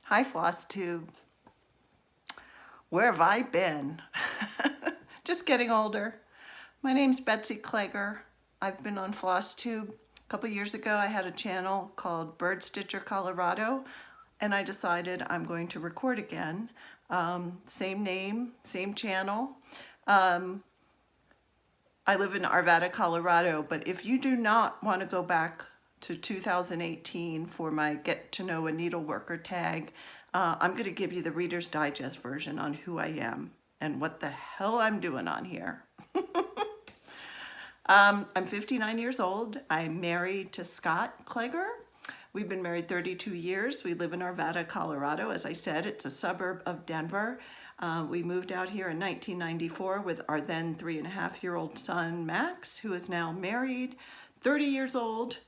Hi, Flosstube. Where have I been? Just getting older. My name's Betsy Kleger. I've been on Flosstube. A couple years ago, I had a channel called Birdstitchercolorado, and I decided I'm going to record again. Same name, same channel. I live in Arvada, Colorado, but if you do not want to go back to 2018 for my Get to Know a Needleworker tag, I'm going to give you the Reader's Digest version on who I am and what the hell I'm doing on here. I'm 59 years old. I'm married to Scott Kleger. We've been married 32 years. We live in Arvada, Colorado. As I said, it's a suburb of Denver. We moved out here in 1994 with our then 3.5-year-old son, Max, who is now married, 30 years old.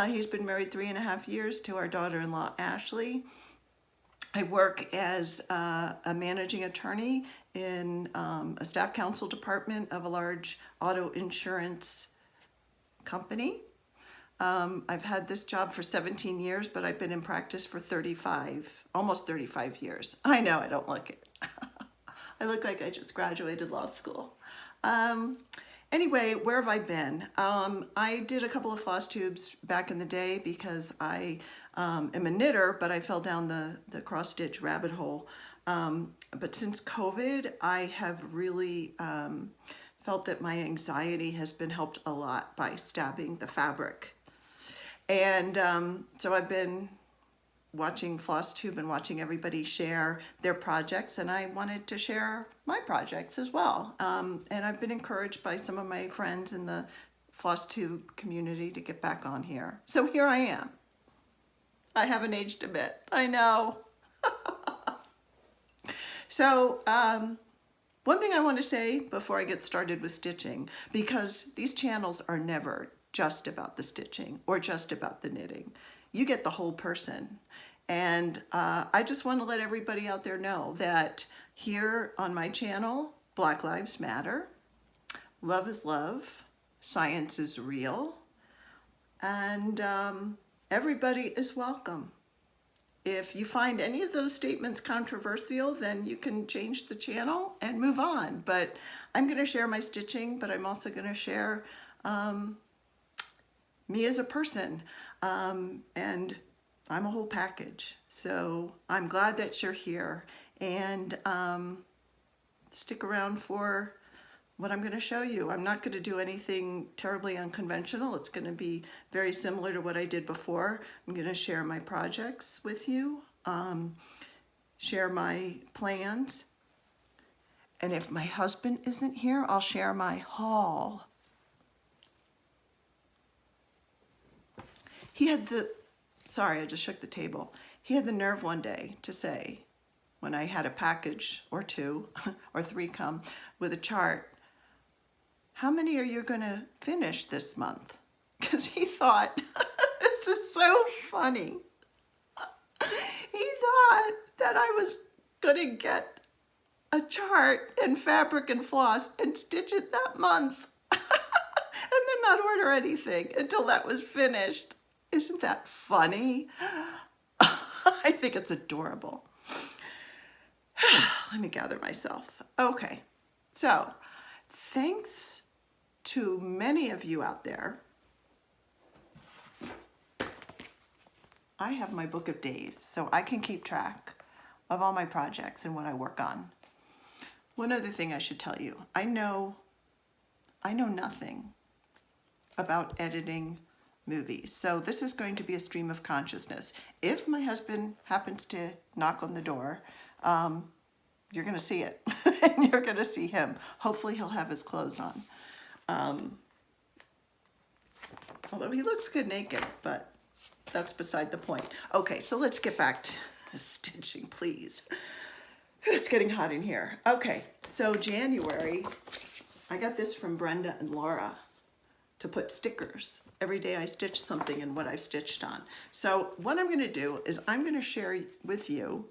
He's been married 3.5 years to our daughter-in-law, Ashley. I work as a managing attorney in a staff counsel department of a large auto insurance company. I've had this job for 17 years, but I've been in practice for almost 35 years. I know, I don't look it. I look like I just graduated law school. Anyway, where have I been? I did a couple of Flosstubes back in the day because I am a knitter, but I fell down the cross-stitch rabbit hole. But since COVID, I have really felt that my anxiety has been helped a lot by stabbing the fabric. And so I've been watching Flosstube and watching everybody share their projects, and I wanted to share my projects as well. And I've been encouraged by some of my friends in the Flosstube community to get back on here. So here I am. I haven't aged a bit, I know. So one thing I want to say before I get started with stitching, because these channels are never just about the stitching or just about the knitting. You get the whole person. And I just want to let everybody out there know that here on my channel, Black Lives Matter, love is love, science is real, and everybody is welcome. If you find any of those statements controversial, then you can change the channel and move on. But I'm going to share my stitching, but I'm also going to share me as a person, and I'm a whole package. So I'm glad that you're here, and stick around for what I'm going to show you. I'm not going to do anything terribly unconventional. It's going to be very similar to what I did before. I'm going to share my projects with you, share my plans, and if my husband isn't here, I'll share my haul. He had sorry, I just shook the table. He had the nerve one day to say, when I had a package or two or three come with a chart, how many are you going to finish this month? Because he thought, this is so funny. He thought that I was going to get a chart and fabric and floss and stitch it that month and then not order anything until that was finished. Isn't that funny? I think it's adorable. Let me gather myself. Okay, so thanks to many of you out there, I have my book of days, so I can keep track of all my projects and what I work on. One other thing I should tell you, I know nothing about editing movies. So this is going to be a stream of consciousness. If my husband happens to knock on the door, you're going to see it. And you're going to see him. Hopefully he'll have his clothes on. Although he looks good naked, but that's beside the point. Okay, so let's get back to stitching, please. It's getting hot in here. Okay, so January, I got this from Brenda and Laura to put stickers. Every day I stitch something and what I've stitched on. So what I'm going to do is I'm going to share with you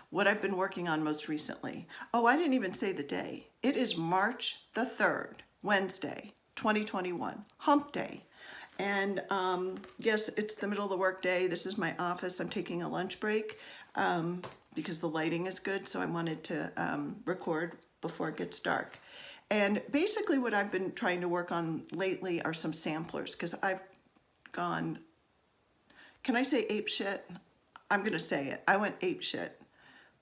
what I've been working on most recently. Oh, I didn't even say the day. It is March the 3rd, Wednesday, 2021, hump day. And yes, it's the middle of the workday. This is my office. I'm taking a lunch break because the lighting is good, so I wanted to record before it gets dark. And basically what I've been trying to work on lately are some samplers, because I've gone, can I say ape shit? I'm gonna say it. I went ape shit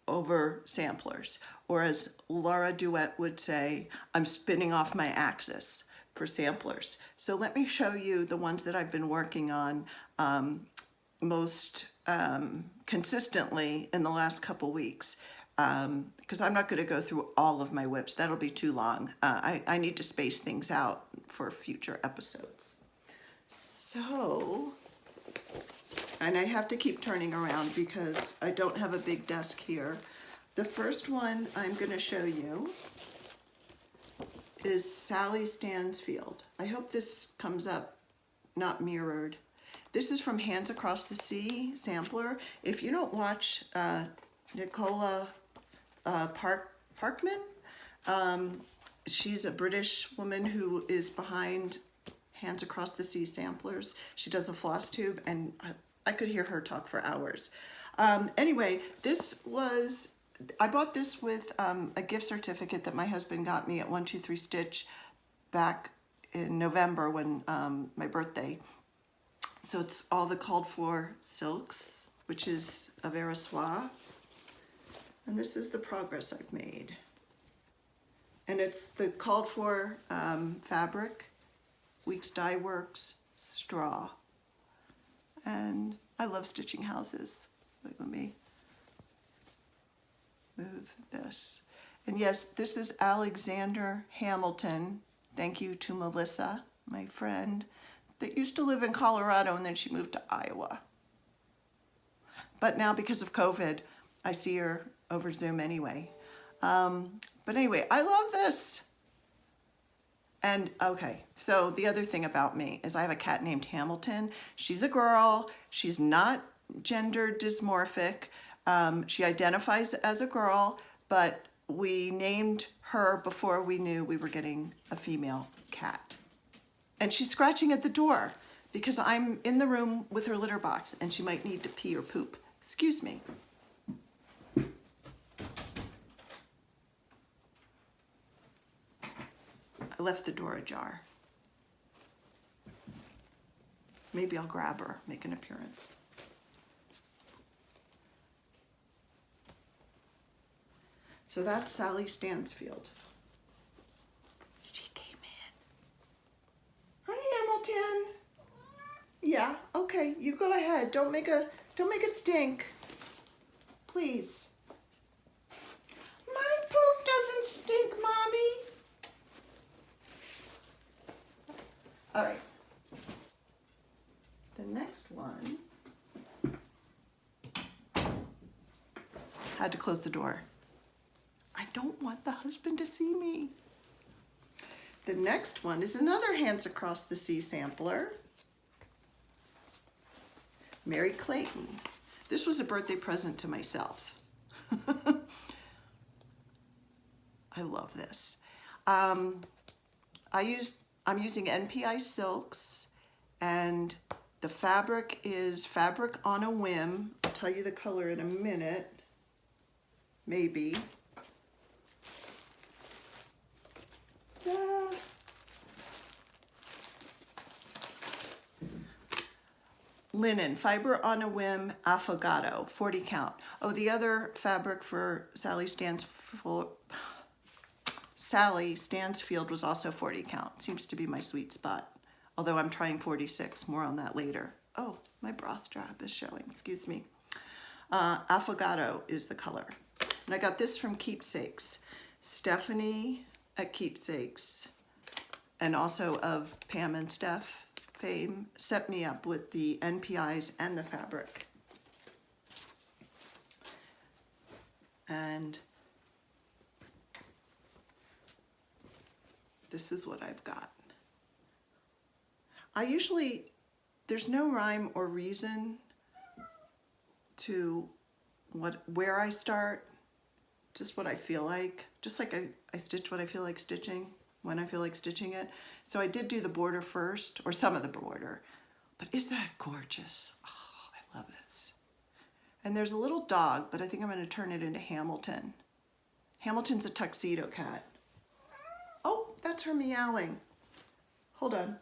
over samplers, or as Laura Duet would say, I'm spinning off my axis for samplers. So let me show you the ones that I've been working on most consistently in the last couple weeks, because I'm not going to go through all of my whips. That'll be too long. I need to space things out for future episodes. So, and I have to keep turning around because I don't have a big desk here. The first one I'm going to show you is Sally Stansfield. I hope this comes up not mirrored. This is from Hands Across the Sea sampler. If you don't watch Nicola Parkman, she's a British woman who is behind Hands Across the Sea samplers. She does a Flosstube, and I could hear her talk for hours. Anyway, I bought this with a gift certificate that my husband got me at 123 Stitch back in November when my birthday. So it's all the called for silks, which is a Vera Soie. And this is the progress I've made. And it's the called for fabric, Weeks Dye Works, straw. And I love stitching houses. Let me move this. And yes, this is Alexander Hamilton. Thank you to Melissa, my friend, that used to live in Colorado and then she moved to Iowa. But now because of COVID, I see her over Zoom anyway. But anyway, I love this. And okay, so the other thing about me is I have a cat named Hamilton. She's a girl. She's not gender dysmorphic. She identifies as a girl, but we named her before we knew we were getting a female cat. And she's scratching at the door because I'm in the room with her litter box and she might need to pee or poop. Excuse me. I left the door ajar. Maybe I'll grab her, make an appearance. So that's Sally Stansfield. She came in. Hi, Hamilton. Yeah, okay, you go ahead. Don't make a stink. Please. My poop doesn't stink, Mommy. All right. The next one. Had to close the door. I don't want the husband to see me. The next one is another Hands Across the Sea sampler. Mary Clayton. This was a birthday present to myself. I love this. I'm using NPI silks, and the fabric is Fabric on a Whim. I'll tell you the color in a minute, maybe. Linen, Fiber on a Whim, Affogato, 40 count. Oh, the other fabric for Sally Stansfield was also 40 count. Seems to be my sweet spot. Although I'm trying 46, more on that later. Oh, my bra strap is showing, excuse me. Affogato is the color. And I got this from Keepsakes. Stephanie at Keepsakes, and also of Pam and Steph fame, set me up with the NPIs and the fabric. And this is what I've got. There's no rhyme or reason to where I start, just what I feel like. Just like I stitch what I feel like stitching, when I feel like stitching it. So I did do the border first, or some of the border. But is that gorgeous? Oh, I love this. And there's a little dog, but I think I'm going to turn it into Hamilton. Hamilton's a tuxedo cat. Oh, that's her meowing. Hold on.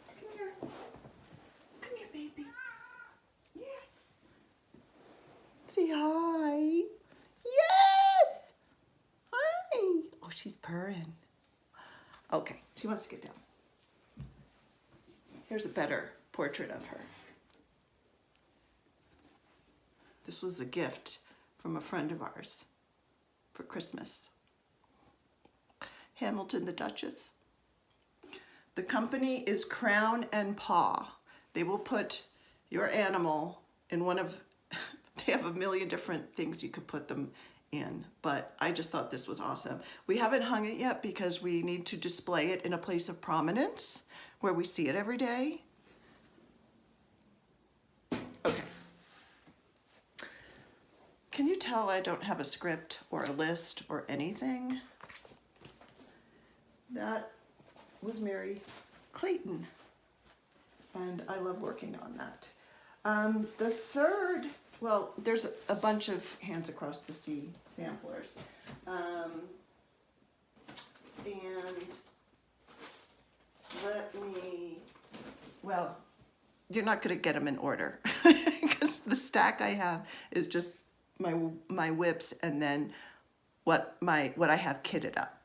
Come here. Come here, baby. Yes. Say hi. Yes. Hi. Oh, she's purring. Okay, she wants to get down. Here's a better portrait of her. This was a gift from a friend of ours for Christmas. Hamilton the Duchess. The company is Crown and Paw. They will put your animal in one of, they have a million different things you could put them in, but I just thought this was awesome. We haven't hung it yet because we need to display it in a place of prominence where we see it every day. Okay. Can you tell I don't have a script or a list or anything? That was Mary Clayton, and I love working on that. The third, well, there's a bunch of Hands Across the Sea samplers. And let me, well, you're not going to get them in order because the stack I have is just my whips and then what I have kitted up.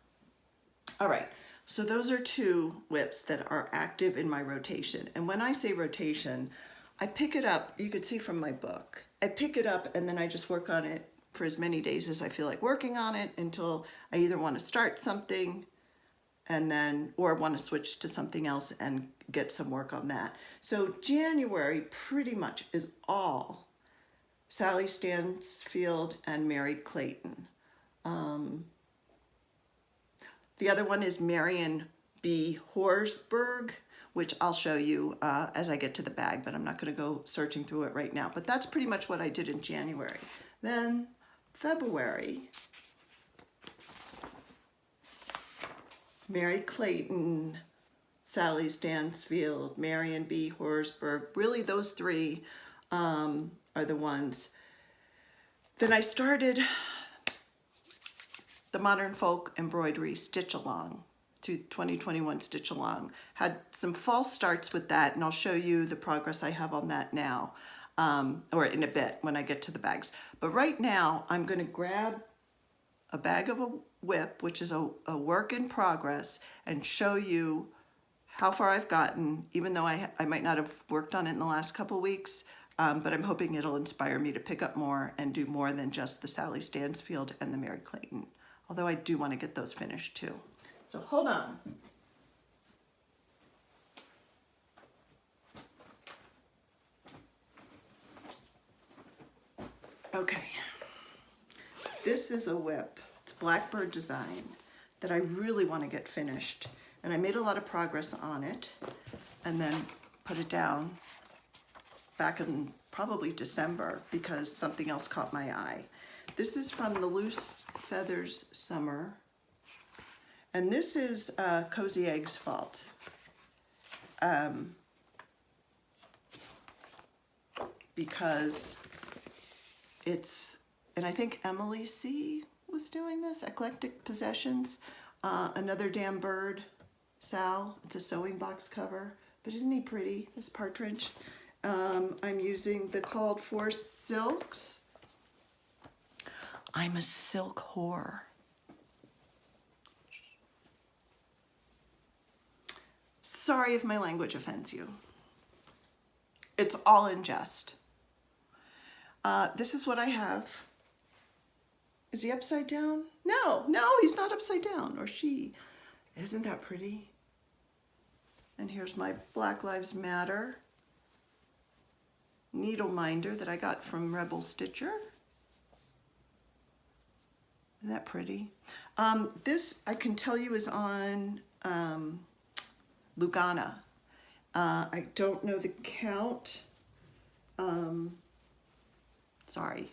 All right, so those are two whips that are active in my rotation. And when I say rotation, I pick it up, you could see from my book, I pick it up and then I just work on it for as many days as I feel like working on it until I either want to start something and then, or want to switch to something else and get some work on that. So January pretty much is all Sally Stansfield and Mary Clayton. The other one is Marion B. Horsburgh, which I'll show you as I get to the bag, but I'm not going to go searching through it right now. But that's pretty much what I did in January. Then February, Mary Clayton, Sally Stansfield, Marion B. Horsburgh. Really, those three are the ones. Then I started the Modern Folk Embroidery Stitch Along to 2021 Stitch Along. Had some false starts with that, and I'll show you the progress I have on that now, or in a bit when I get to the bags. But right now, I'm going to grab a bag of a whip, which is a work in progress, and show you how far I've gotten, even though I might not have worked on it in the last couple weeks, but I'm hoping it'll inspire me to pick up more and do more than just the Sally Stansfield and the Mary Clayton. Although I do want to get those finished too. So hold on. Okay. This is a whip. It's Blackbird design that I really want to get finished. And I made a lot of progress on it and then put it down back in probably December because something else caught my eye. This is from the Loose Feathers Summer. And this is Cozy Egg's fault. Because it's, and I think Emily C. was doing this, Eclectic Possessions. Another Damn Bird, Sal. It's a sewing box cover. But isn't he pretty, this partridge? I'm using the Called For Silks. I'm a silk whore. Sorry if my language offends you. It's all in jest. This is what I have. Is he upside down? No, he's not upside down, or she. Isn't that pretty? And here's my Black Lives Matter needle minder that I got from Rebel Stitcher. Isn't that pretty? This, I can tell you, is on Lugana. I don't know the count. Sorry.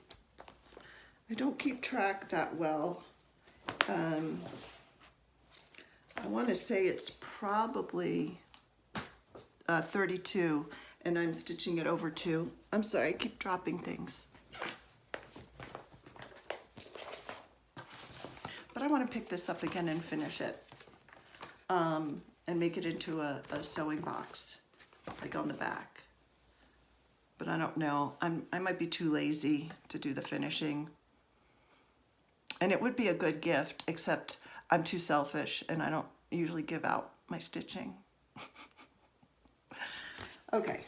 I don't keep track that well. I want to say it's probably 32, and I'm stitching it over 2. I'm sorry, I keep dropping things. But I want to pick this up again and finish it, and make it into a sewing box, like on the back. But I don't know, I might be too lazy to do the finishing. And it would be a good gift, except I'm too selfish and I don't usually give out my stitching. Okay.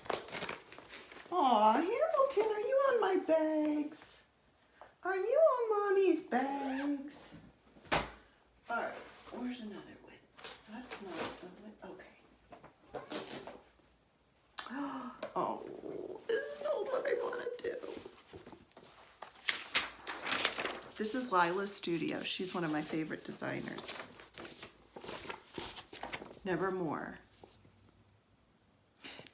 Aw, Hamilton, are you on my bags? Are you on Mommy's bags? All right, where's another one? That's not a one. Okay. Oh, this is not what I want to do. This is Lila's studio. She's one of my favorite designers. Nevermore.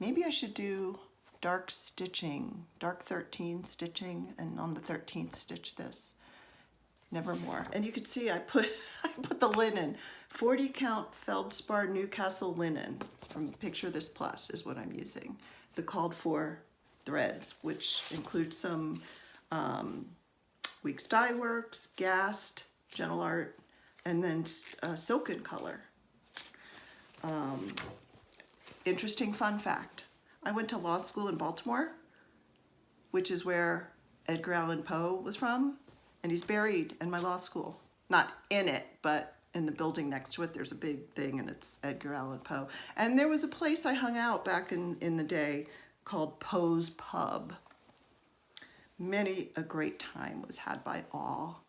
Maybe I should do dark stitching, dark 13 stitching, and on the 13th stitch this. Nevermore. And you can see I put the linen, 40 count feldspar Newcastle linen from Picture This Plus is what I'm using. The called for threads, which include some Weeks Dye Works, Gast, Gentle Art, and then Silken Color. Interesting fun fact. I went to law school in Baltimore, which is where Edgar Allan Poe was from, and he's buried in my law school. Not in it, but in the building next to it, there's a big thing, and it's Edgar Allan Poe. And there was a place I hung out back in the day called Poe's Pub. Many a great time was had by all.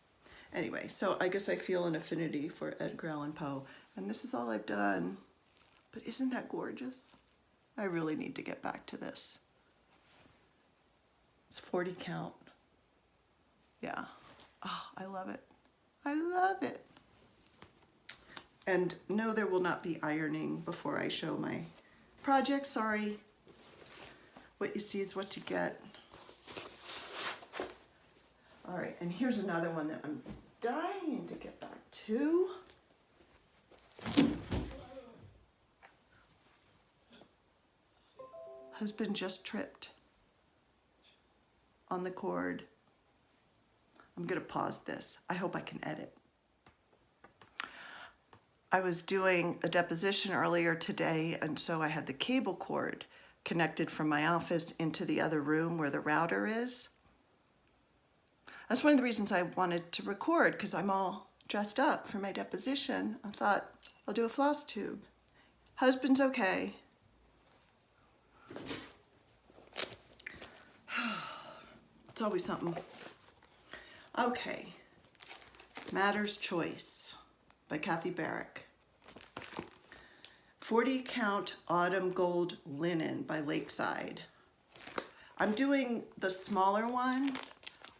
Anyway, so I guess I feel an affinity for Edgar Allan Poe, and this is all I've done. But isn't that gorgeous? I really need to get back to this. It's 40 count. Yeah. Oh, I love it. I love it. And no, there will not be ironing before I show my project. Sorry. What you see is what you get. All right, and here's another one that I'm dying to get back to. Husband just tripped on the cord. I'm gonna pause this. I hope I can edit. I was doing a deposition earlier today, and so I had the cable cord connected from my office into the other room where the router is. That's one of the reasons I wanted to record, because I'm all dressed up for my deposition. I thought, I'll do a Flosstube. Husband's okay. It's always something. Okay. Matter's Choice by Kathy Barrick. 40 count autumn gold linen by Lakeside. I'm doing the smaller one,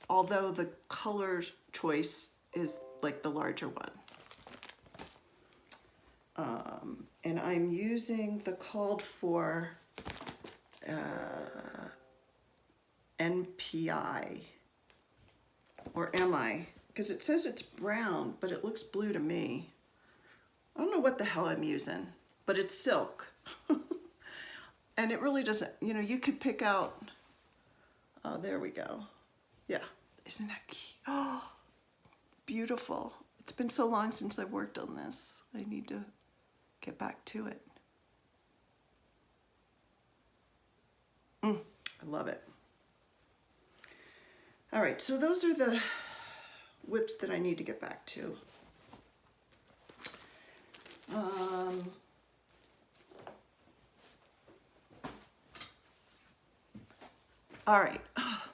although the color choice is like the larger one. And I'm using the called for NPI, or am I? Because it says it's brown, but it looks blue to me. I don't know what the hell I'm using, but it's silk. And it really doesn't, you know, you could pick out, oh, there we go. Yeah, isn't that cute? Oh, beautiful. It's been so long since I've worked on this. I need to get back to it. I love it. All right, so those are the whips that I need to get back to. All right,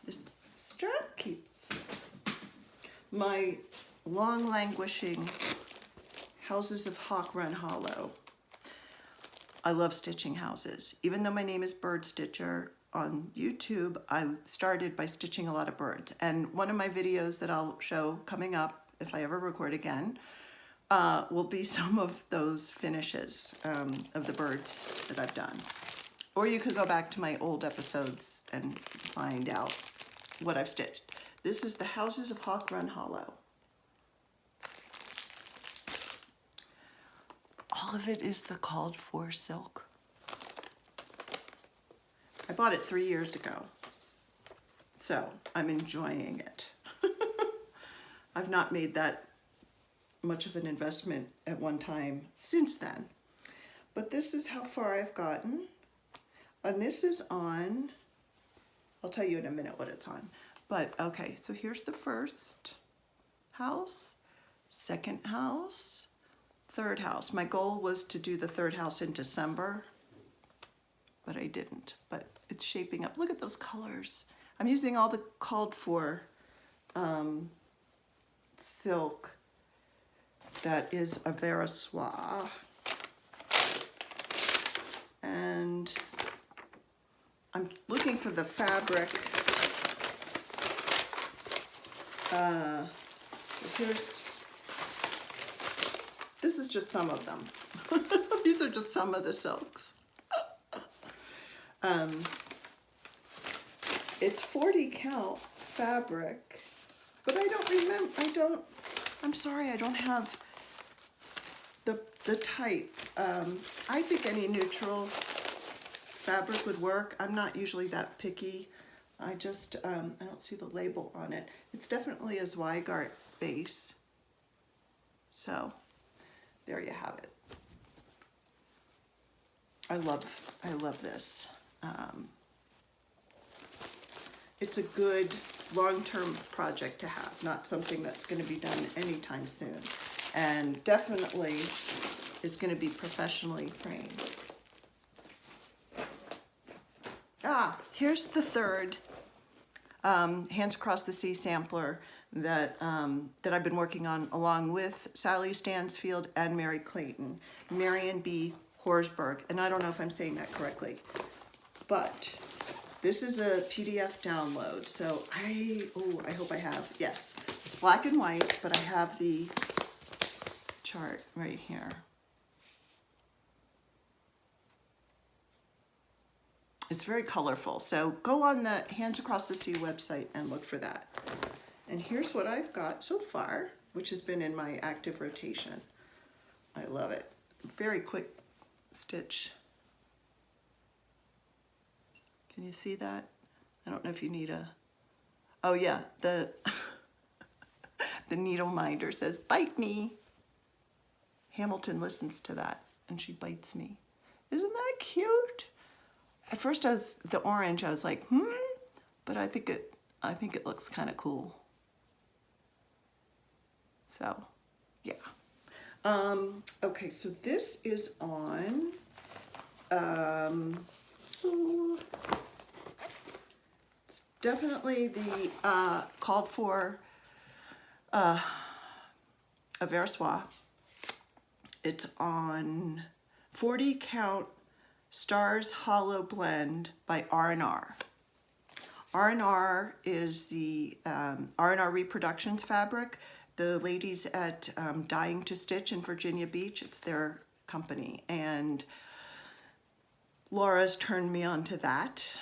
this strap keeps my long languishing Houses of Hawk Run Hollow. I love stitching houses. Even though my name is Bird Stitcher, on YouTube, I started by stitching a lot of birds. And one of my videos that I'll show coming up, if I ever record again, will be some of those finishes of the birds that I've done. Or you could go back to my old episodes and find out what I've stitched. This is the Houses of Hawk Run Hollow. all of it is the called for silk. I bought it 3 years ago, so I'm enjoying it. I've not made that much of an investment at one time since then. But this is how far I've gotten. And this is on, I'll tell you in a minute what it's on. But okay, so here's the first house, second house, third house. My goal was to do the third house in December, but I didn't. But it's shaping up. Look at those colors. I'm using all the called for silk that is a Verosois. And I'm looking for the fabric. This is just some of them. These are just some of the silks. It's 40 count fabric, but I don't remember, I'm sorry, I don't have the type. I think any neutral fabric would work. I'm not usually that picky. I just, I don't see the label on it. It's definitely a Zweigart base. So there you have it. I love this. It's a good long-term project to have, not something that's going to be done anytime soon. And definitely is going to be professionally framed. Here's the third Hands Across the Sea sampler that I've been working on along with Sally Stansfield and Mary Clayton, Marion B. Horsberg, and I don't know if I'm saying that correctly, but this is a PDF download, so I hope I have, yes, it's black and white, but I have the chart right here. It's very colorful, so go on the Hands Across the Sea website and look for that. And here's what I've got so far, which has been in my active rotation. I love it. Very quick stitch. Can you see that? I don't know if you need a, oh yeah, the needle minder says, bite me. Hamilton listens to that and she bites me. Isn't that cute? At first I was, the orange, I was like, but I think it looks kind of cool. So, yeah. Okay, so this is on, it's definitely the called for a Verosois. It's on 40 count Stars Hollow Blend by R&R. R&R is the R&R Reproductions fabric. The ladies at Dying to Stitch in Virginia Beach, it's their company. And Laura's turned me on to that.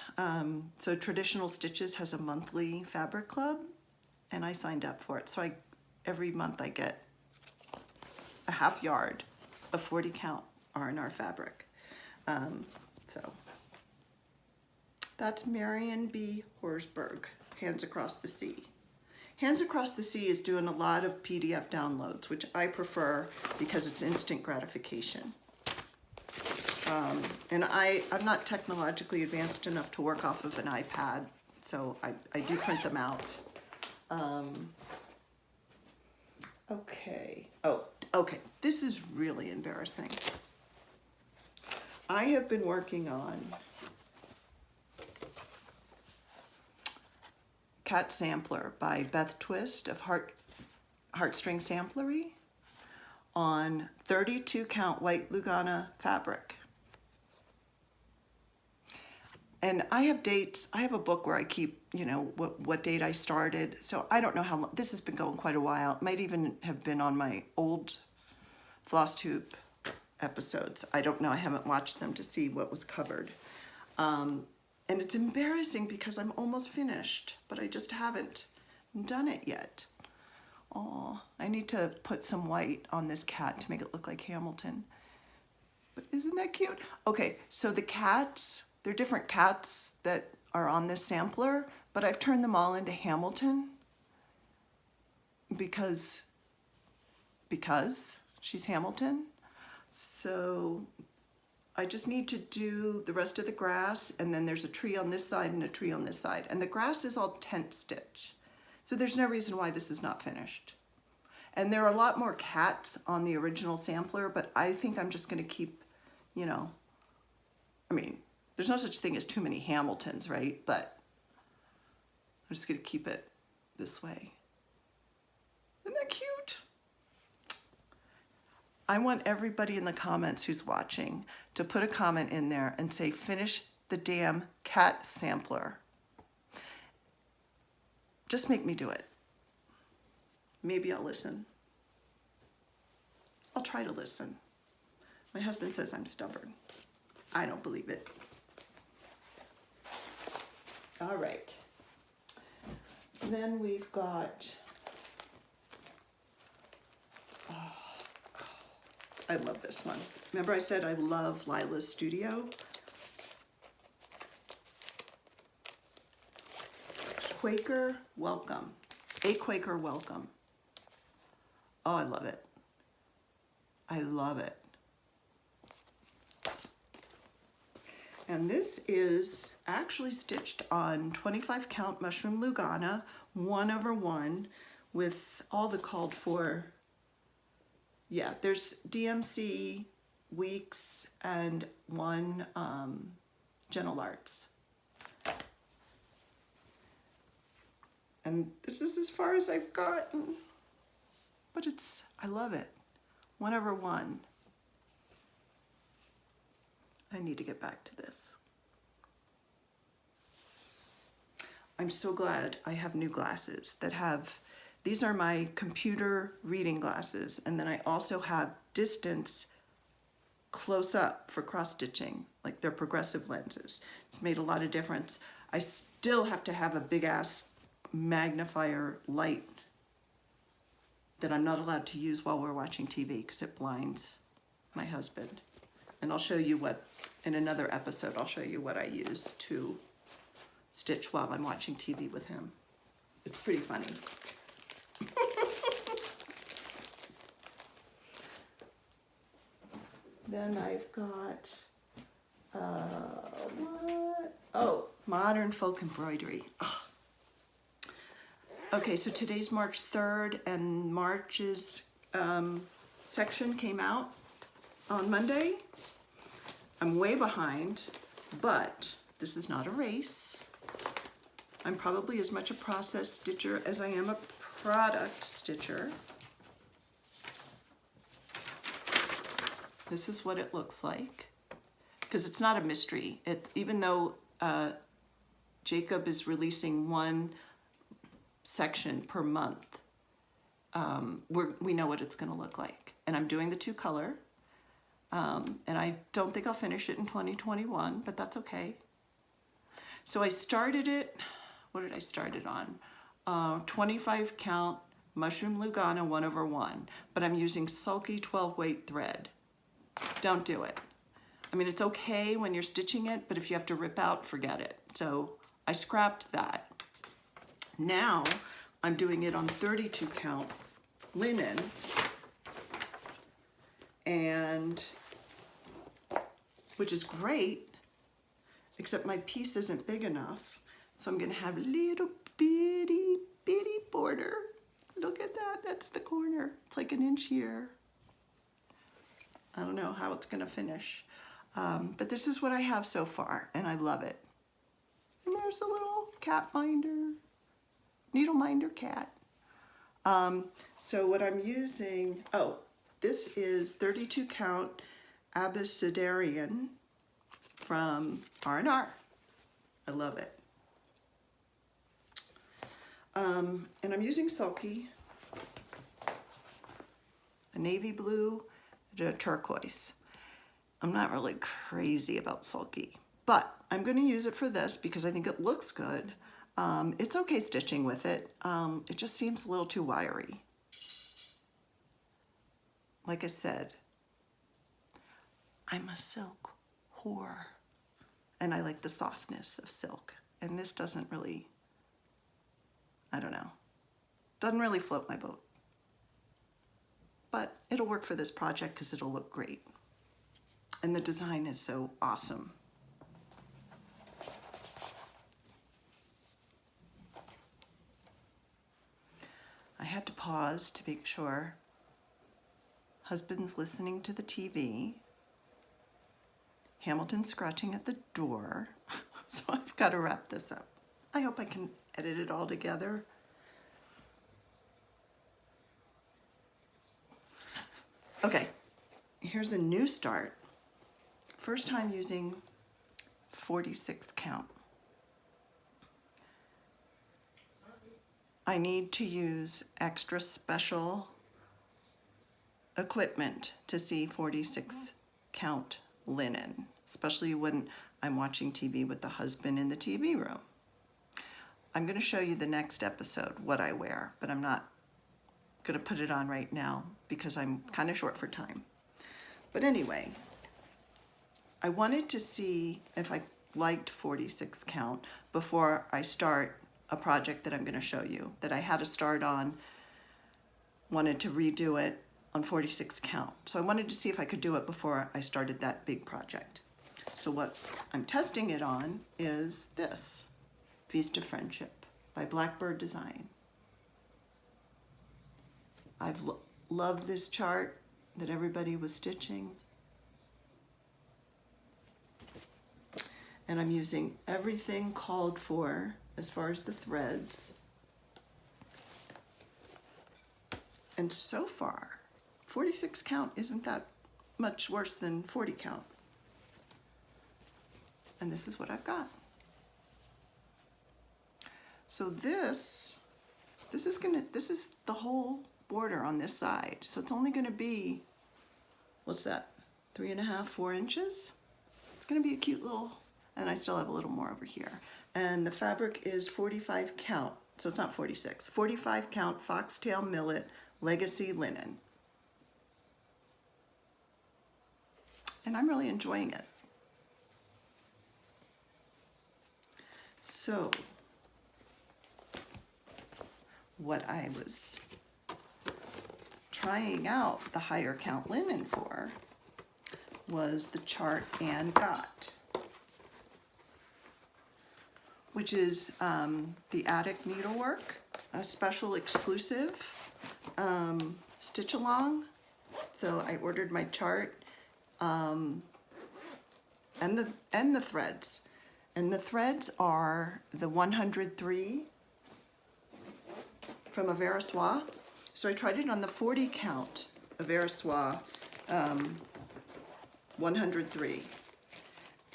So Traditional Stitches has a monthly fabric club and I signed up for it. So every month I get a half yard of 40 count R&R fabric. So that's Marion B. Horsberg, Hands Across the Sea. Hands Across the Sea is doing a lot of PDF downloads, which I prefer because it's instant gratification. And I'm not technologically advanced enough to work off of an iPad, so I do print them out. Okay, this is really embarrassing. I have been working on Cat Sampler by Beth Twist of Heartstring Samplery on 32 count white Lugana fabric. And I have dates, I have a book where I keep, you know, what date I started. So I don't know how long, this has been going quite a while. It might even have been on my old Flosstube episodes. I don't know, I haven't watched them to see what was covered. And it's embarrassing because I'm almost finished, but I just haven't done it yet. Oh, I need to put some white on this cat to make it look like Hamilton. But isn't that cute? Okay, so the cats, they're different cats that are on this sampler, but I've turned them all into Hamilton because she's Hamilton. So I just need to do the rest of the grass, and then there's a tree on this side and a tree on this side. And the grass is all tent stitch. So there's no reason why this is not finished. And there are a lot more cats on the original sampler, but I think I'm just gonna keep, you know, I mean, there's no such thing as too many Hamiltons, right? But I'm just gonna keep it this way. Isn't that cute? I want everybody in the comments who's watching to put a comment in there and say, finish the damn cat sampler. Just make me do it. Maybe I'll listen. I'll try to listen. My husband says I'm stubborn. I don't believe it. All right. Then we've got, I love this one. Remember I said I love Lila's Studio? Quaker Welcome. A Quaker Welcome. Oh, I love it. I love it. And this is actually stitched on 25 count mushroom Lugana, 1/1, with all the called for. Yeah, there's DMC, Weeks, and one Gentle Arts. And this is as far as I've gotten, but I love it. 1/1. I need to get back to this. I'm so glad I have new glasses that have, these are my computer reading glasses, and then I also have distance close up for cross stitching, like they're progressive lenses. It's made a lot of difference. I still have to have a big ass magnifier light that I'm not allowed to use while we're watching TV because it blinds my husband. And I'll show you what, in another episode, I'll show you what I use to stitch while I'm watching TV with him. It's pretty funny. Then I've got, what? Oh, modern folk embroidery. Oh. Okay, so today's March 3rd, and March's section came out on Monday. I'm way behind, but this is not a race. I'm probably as much a process stitcher as I am a product stitcher. This is what it looks like, because it's not a mystery. Even though Jacob is releasing one section per month, we know what it's going to look like. And I'm doing the 2-color, and I don't think I'll finish it in 2021, but that's okay. So I started it, what did I start it on? 25 count mushroom Lugana 1/1, but I'm using sulky 12 weight thread. Don't do it. I mean, it's okay when you're stitching it, but if you have to rip out, forget it. So I scrapped that. Now I'm doing it on 32 count linen, and which is great, except my piece isn't big enough. So I'm gonna have a little bitty border. Look at that, that's the corner. It's like 1 inch here. I don't know how it's gonna finish. But this is what I have so far, and I love it. And there's a little cat minder, needle minder cat. So what I'm using, oh, this is 32 count Abecedarian from R&R. I love it. And I'm using sulky, a navy blue, and a turquoise. I'm not really crazy about sulky, but I'm going to use it for this because I think it looks good. It's okay stitching with it. It just seems a little too wiry. Like I said, I'm a silk whore. And I like the softness of silk. And this doesn't really, I don't know, doesn't really float my boat. But it'll work for this project because it'll look great. And the design is so awesome. I had to pause to make sure husband's listening to the TV. Hamilton's scratching at the door. So I've got to wrap this up. I hope I can edit it all together. Okay, here's a new start. First time using 46 count. I need to use extra special equipment to see 46 count linen, especially when I'm watching TV with the husband in the TV room. I'm going to show you the next episode what I wear, but I'm not going to put it on right now because I'm kind of short for time. But anyway, I wanted to see if I liked 46 count before I start a project that I'm going to show you that I had to start on, wanted to redo it on 46 count. So I wanted to see if I could do it before I started that big project. So what I'm testing it on is this, Feast of Friendship by Blackbird Design. I've loved this chart that everybody was stitching. And I'm using everything called for as far as the threads. And so far, 46 count isn't that much worse than 40 count. And this is what I've got. So this is the whole border on this side. So it's only gonna be, what's that? 3.5, 4 inches? It's gonna be a cute little, and I still have a little more over here. And the fabric is 45 count, so it's not 46. 45 count foxtail millet legacy linen. And I'm really enjoying it. So, what I was trying out the higher count linen for was the chart Anne got, which is the Attic Needlework, a special exclusive stitch along. So I ordered my chart and the threads. And the threads are the 103 from Aversois. So I tried it on the 40 count Aversois 103.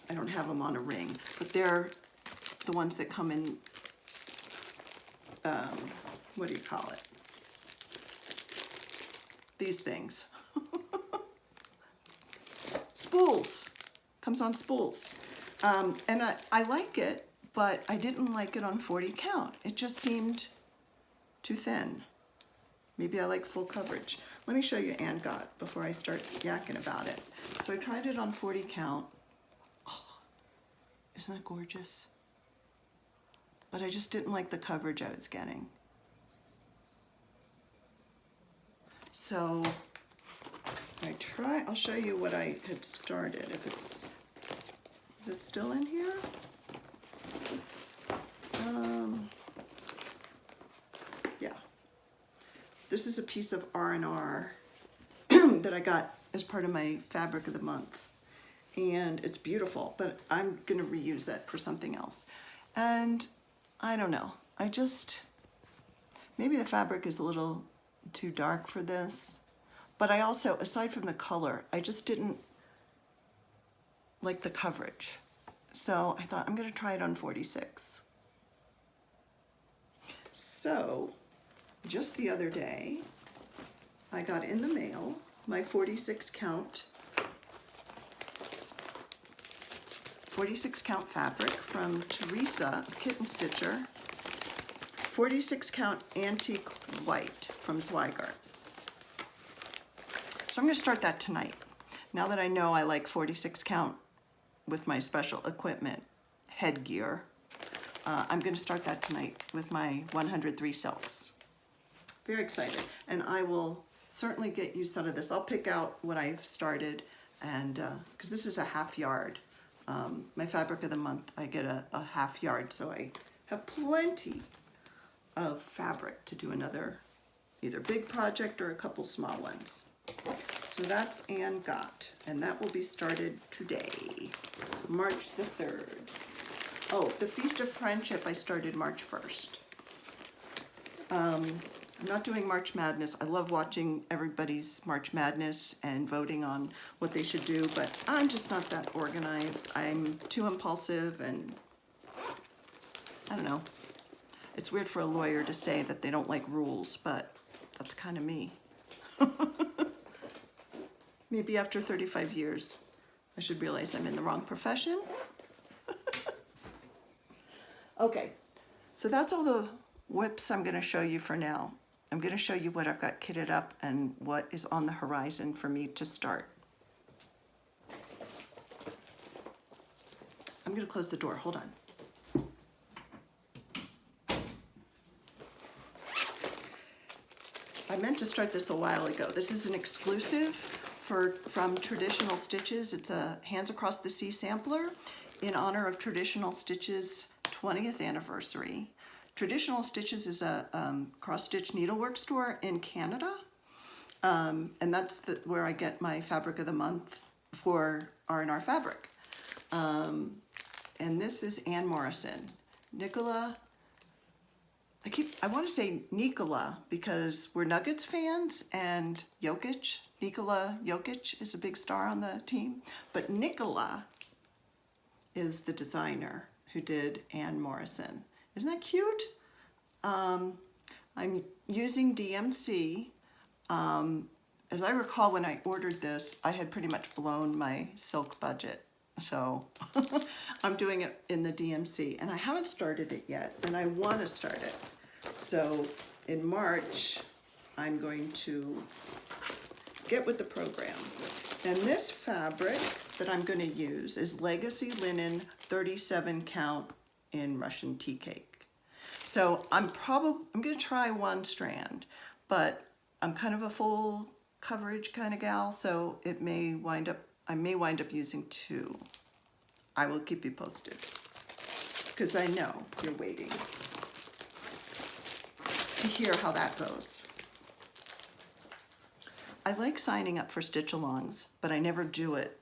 I don't have them on a ring, but they're the ones that come in, what do you call it? These things. Spools. Comes on spools. And I like it, but I didn't like it on 40 count. It just seemed too thin. Maybe I like full coverage. Let me show you Anne got before I start yakking about it. So I tried it on 40 count. Oh, isn't that gorgeous? But I just didn't like the coverage I was getting. So I'll show you what I had started. Is it still in here? Yeah. This is a piece of R&R that I got as part of my fabric of the month. And it's beautiful, but I'm gonna reuse that for something else. And I don't know, maybe the fabric is a little too dark for this, but I also, aside from the color, I just didn't like the coverage. So I thought I'm gonna try it on 46. So just the other day, I got in the mail my 46 count fabric from Teresa, Kitten Stitcher, 46 count antique white from Zweigart. So I'm gonna start that tonight. now that I know I like 46 count with my special equipment headgear, I'm going to start that tonight with my 103 silks. Very excited. And I will certainly get use out of this. I'll pick out what I've started, and because this is a half yard. My fabric of the month, I get a half yard, so I have plenty of fabric to do another either big project or a couple small ones. So that's Anne Got, and that will be started today, March the 3rd. Oh, the Feast of Friendship I started March 1st. I'm not doing March Madness. I love watching everybody's March Madness and voting on what they should do, but I'm just not that organized. I'm too impulsive, and I don't know. It's weird for a lawyer to say that they don't like rules, but that's kind of me. Maybe after 35 years, I should realize I'm in the wrong profession. Okay, so that's all the whips I'm going to show you for now. I'm going to show you what I've got kitted up and what is on the horizon for me to start. I'm going to close the door. Hold on. I meant to start this a while ago. This is an exclusive from Traditional Stitches. It's a Hands Across the Sea sampler in honor of Traditional Stitches' 20th anniversary. Traditional Stitches is a cross-stitch needlework store in Canada, and that's where I get my fabric of the month for R&R fabric. And this is Ann Morrison. Nicola, I want to say Nikola because we're Nuggets fans, and Jokic, Nikola Jokic is a big star on the team, but Nicola is the designer who did Ann Morrison. Isn't that cute? I'm using DMC. As I recall, when I ordered this, I had pretty much blown my silk budget. So I'm doing it in the DMC, and I haven't started it yet, and I want to start it. So in March, I'm going to get with the program. And this fabric that I'm going to use is Legacy Linen 37 count in Russian tea cake. So I'm going to try one strand, but I'm kind of a full coverage kind of gal, so I may wind up using two. I will keep you posted because I know you're waiting to hear how that goes. I like signing up for stitch-alongs, but I never do it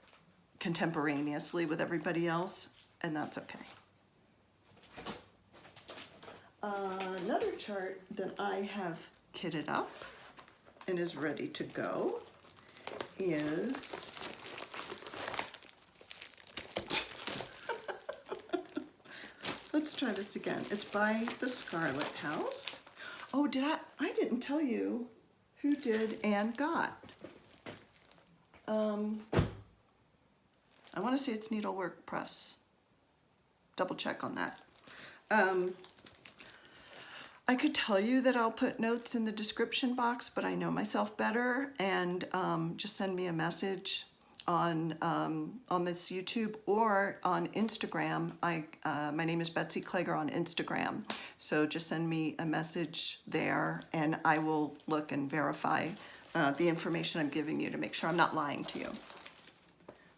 contemporaneously with everybody else, and that's okay. Another chart that I have kitted up and is ready to go is let's try this again. It's by the Scarlet House. Oh, I didn't tell you who did Anne Got. I want to say it's Needlework Press. Double check on that. I could tell you that I'll put notes in the description box, but I know myself better, and just send me a message on this YouTube or on Instagram. My name is Betsy Kleger on Instagram, so just send me a message there, and I will look and verify the information I'm giving you to make sure I'm not lying to you.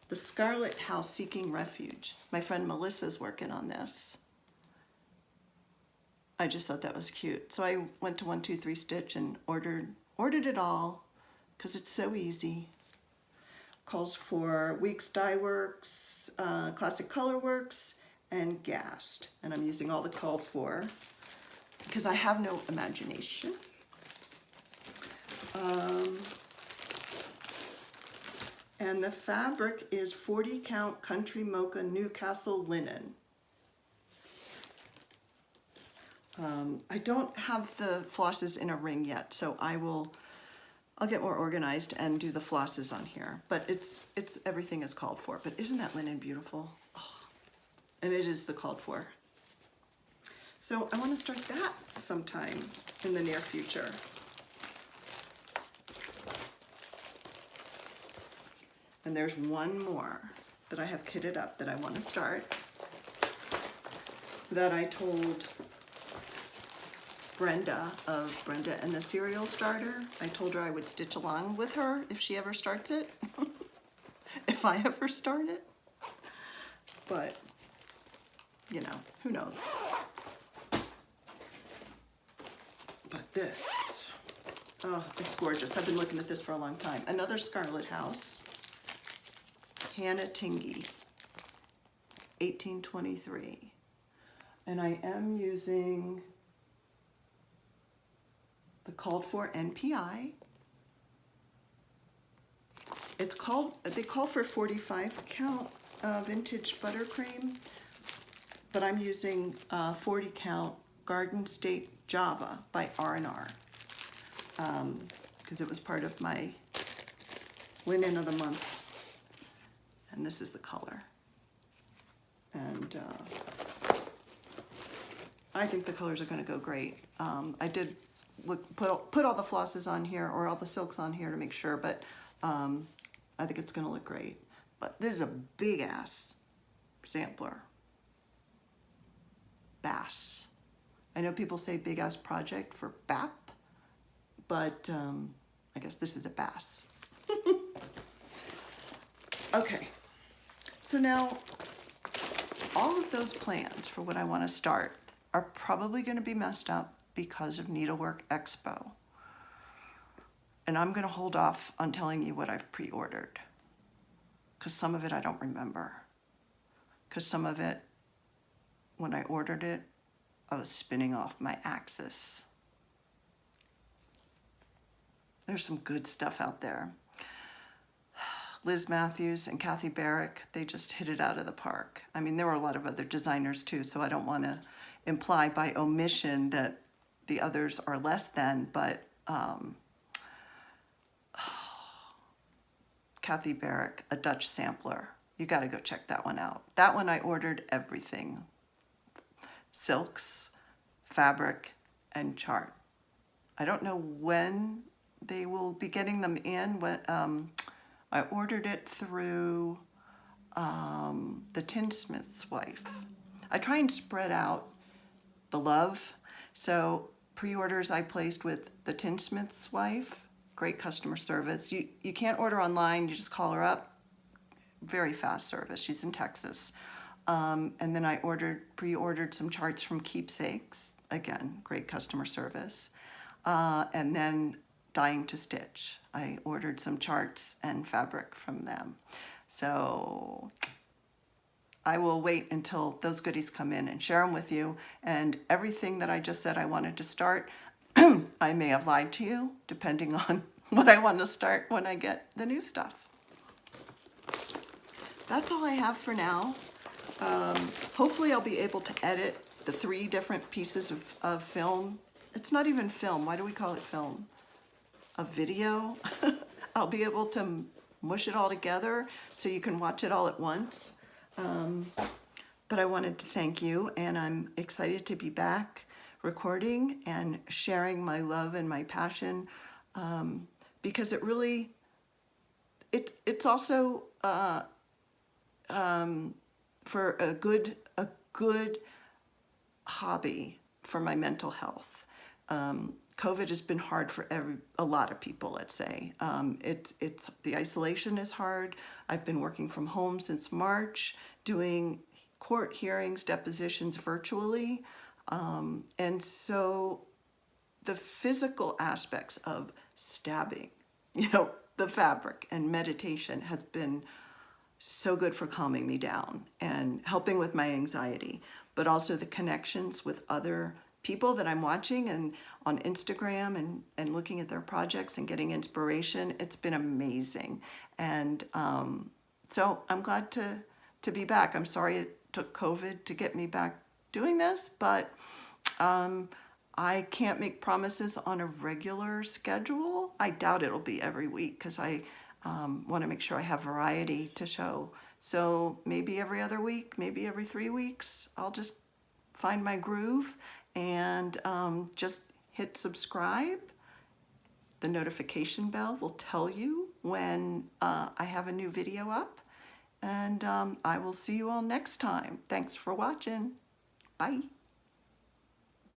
The Scarlet House Seeking Refuge. My friend Melissa's working on this. I just thought that was cute. So I went to 123 Stitch and ordered it all because it's so easy. Calls for Weeks Dye Works, Classic Color Works, and Gast. And I'm using all the called for because I have no imagination. And the fabric is 40 count Country Mocha Newcastle linen. I don't have the flosses in a ring yet, so I'll get more organized and do the flosses on here. But it's everything is called for. But isn't that linen beautiful? Oh, and it is the called for. So I want to start that sometime in the near future. And there's one more that I have kitted up that I want to start, that I told Brenda of Brenda and the Cereal Starter. I told her I would stitch along with her if she ever starts it, if I ever start it. But, you know, who knows. But this, oh, it's gorgeous. I've been looking at this for a long time. Another Scarlet House, Hannah Tingey, 1823. And I am using the called for NPI. It's called, they call for 45 count vintage buttercream, but I'm using 40 count Garden State Java by R&R, because it was part of my linen of the month. And this is the color. And I think the colors are going to go great. I did put all the flosses on here, or all the silks on here to make sure, but I think it's going to look great. But this is a big ass sampler. Bass. I know people say big ass project for BAP, but I guess this is a bass. Okay, so now all of those plans for what I want to start are probably going to be messed up because of Needlework Expo. And I'm going to hold off on telling you what I've pre-ordered, because some of it I don't remember. Because some of it, when I ordered it, I was spinning off my axis. There's some good stuff out there. Liz Matthews and Kathy Barrick, they just hit it out of the park. I mean, there were a lot of other designers too, so I don't want to imply by omission that the others are less than, but Kathy Barrick, A Dutch Sampler. You got to go check that one out. That one I ordered everything. Silks, fabric, and chart. I don't know when they will be getting them in. When, I ordered it through the Tinsmith's Wife. I try and spread out the love. So pre-orders I placed with the Tinsmith's Wife. Great customer service. You can't order online. You just call her up. Very fast service. She's in Texas. And then I pre-ordered some charts from Keepsakes. Again, great customer service. And then Dying to Stitch. I ordered some charts and fabric from them. So I will wait until those goodies come in and share them with you. And everything that I just said I wanted to start, I may have lied to you, depending on what I want to start when I get the new stuff. That's all I have for now. Hopefully I'll be able to edit the 3 different pieces of film. It's not even film. Why do we call it film? A video. I'll be able to mush it all together so you can watch it all at once. But I wanted to thank you, and I'm excited to be back recording and sharing my love and my passion, because it really, it's also for a good hobby for my mental health. COVID has been hard for a lot of people, let's say. It's the isolation is hard. I've been working from home since March, doing court hearings, depositions virtually. And so the physical aspects of stabbing, the fabric and meditation has been so good for calming me down and helping with my anxiety, but also the connections with other people that I'm watching and on Instagram and looking at their projects and getting inspiration. It's been amazing. And so I'm glad to be back. I'm sorry it took COVID to get me back doing this, but I can't make promises on a regular schedule. I doubt it'll be every week, because I want to make sure I have variety to show. So maybe every other week, maybe every 3 weeks, I'll just find my groove and just hit subscribe. The notification bell will tell you when I have a new video up. And I will see you all next time. Thanks for watching. Bye.